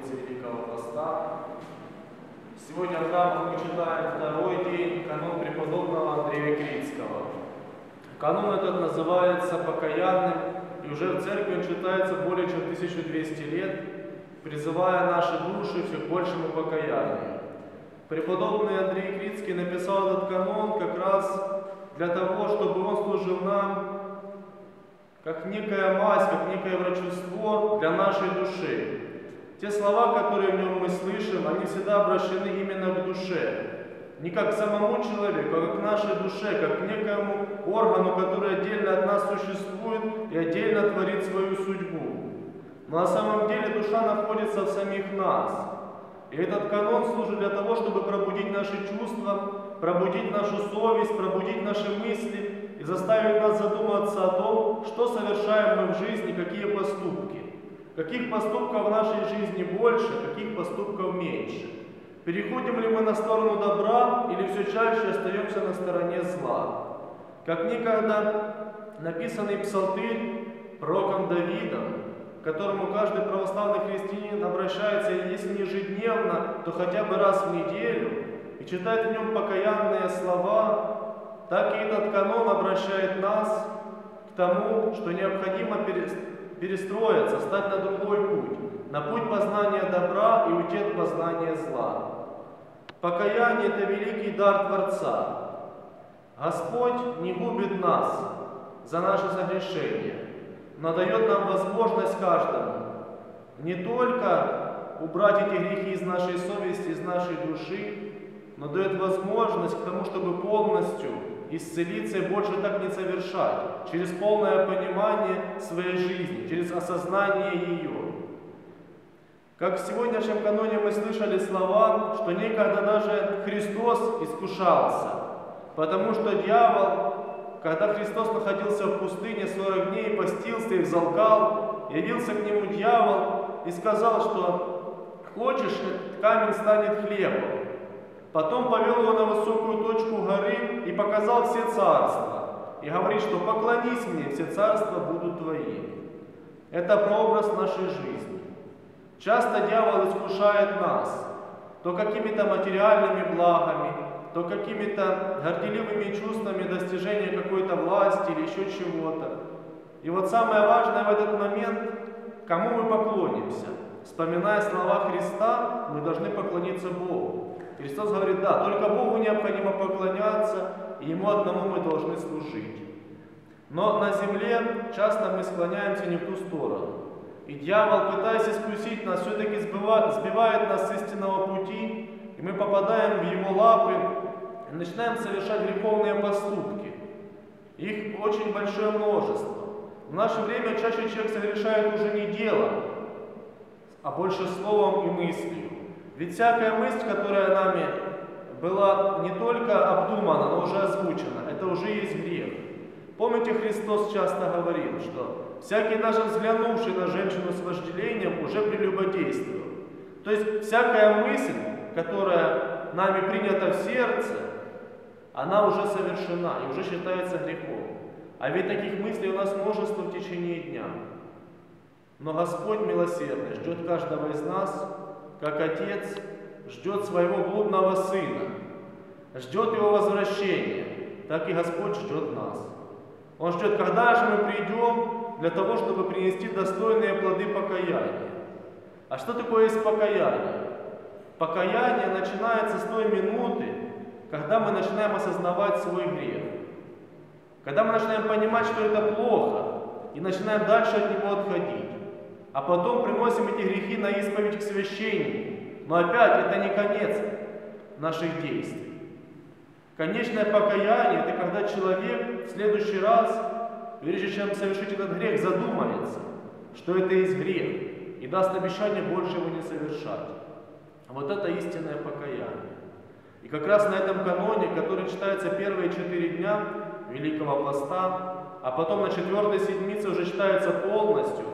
месяца Великого Поста. Сегодня в храмах мы читаем второй день канон преподобного Андрея Критского. Канон этот называется «Покаянным», и уже в церкви он читается более чем 1200 лет, призывая наши души все к большему покаянию. Преподобный Андрей Критский написал этот канон как раз для того, чтобы он служил нам как некая мазь, как некое врачество для нашей души. Те слова, которые в нем мы слышим, они всегда обращены именно к душе. Не как к самому человеку, а как к нашей душе, как к некому органу, который отдельно от нас существует и отдельно творит свою судьбу. Но на самом деле душа находится в самих нас. И этот канон служит для того, чтобы пробудить наши чувства, пробудить нашу совесть, пробудить наши мысли и заставить нас задуматься о том, что совершаем мы в жизни, какие поступки. Каких поступков в нашей жизни больше, каких поступков меньше. Переходим ли мы на сторону добра или все чаще остаемся на стороне зла? Как некогда написанный псалтырь пророком Давидом, к которому каждый православный христианин обращается, если не ежедневно, то хотя бы раз в неделю, и читает в нем покаянные слова, так и этот канон обращает нас к тому, что необходимо перестроиться, стать на другой путь, на путь познания добра и уйти от познания зла. Покаяние – это великий дар Творца. Господь не губит нас за наше согрешение, но дает нам возможность каждому не только убрать эти грехи из нашей совести, из нашей души, но дает возможность к тому, чтобы полностью исцелиться и больше так не совершать, через полное понимание своей жизни, через осознание ее. Как в сегодняшнем каноне мы слышали слова, что некогда даже Христос искушался, потому что дьявол, когда Христос находился в пустыне 40 дней, постился и взалкал, явился к нему дьявол и сказал, что хочешь, этот камень станет хлебом. Потом повел его на высокую точку горы и показал все царства. И говорит, что поклонись мне, все царства будут твоими. Это прообраз нашей жизни. Часто дьявол искушает нас то какими-то материальными благами, то какими-то горделивыми чувствами достижения какой-то власти или еще чего-то. И вот самое важное в этот момент, кому мы поклонимся. Вспоминая слова Христа, мы должны поклониться Богу. Христос говорит, да, только Богу необходимо поклоняться, и Ему одному мы должны служить. Но на земле часто мы склоняемся не в ту сторону. И дьявол, пытаясь искусить нас, все-таки сбивает нас с истинного пути, и мы попадаем в его лапы и начинаем совершать греховные поступки. Их очень большое множество. В наше время чаще человек совершает уже не делом, а больше словом и мыслью. Ведь всякая мысль, которая нами была не только обдумана, но уже озвучена, это уже есть грех. Помните, Христос часто говорил, что всякий даже взглянувший на женщину с вожделением уже прелюбодействовал. То есть всякая мысль, которая нами принята в сердце, она уже совершена и уже считается грехом. А ведь таких мыслей у нас множество в течение дня. Но Господь милосердный ждет каждого из нас, как Отец ждет своего блудного Сына, ждет Его возвращения, так и Господь ждет нас. Он ждет, когда же мы придем для того, чтобы принести достойные плоды покаяния. А что такое есть покаяние? Покаяние начинается с той минуты, когда мы начинаем осознавать свой грех. Когда мы начинаем понимать, что это плохо, и начинаем дальше от него отходить. А потом приносим эти грехи на исповедь к священнику. Но опять, это не конец наших действий. Конечное покаяние – это когда человек в следующий раз, прежде чем совершить этот грех, задумается, что это есть грех, и даст обещание больше его не совершать. Вот это истинное покаяние. И как раз на этом каноне, который читается первые 4 дня Великого Поста, а потом на 4-й седмице уже читается полностью,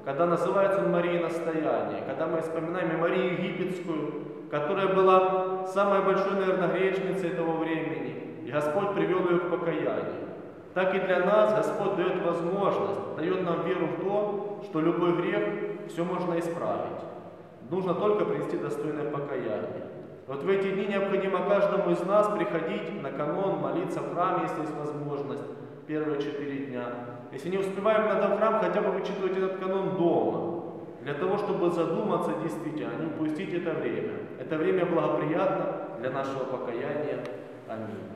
когда называется он Марии Настояние, когда мы вспоминаем и Марию Египетскую, которая была самой большой, наверное, грешницей того времени, и Господь привел ее к покаянию. Так и для нас Господь дает возможность, дает нам веру в то, что любой грех все можно исправить. Нужно только принести достойное покаяние. Вот в эти дни необходимо каждому из нас приходить на канон, молиться в храме, если есть возможность, первые 4 дня. Если не успеваем надо в храм, хотя бы вычитывать этот канон дома, для того, чтобы задуматься действительно, а не упустить это время. Это время благоприятно для нашего покаяния. Аминь.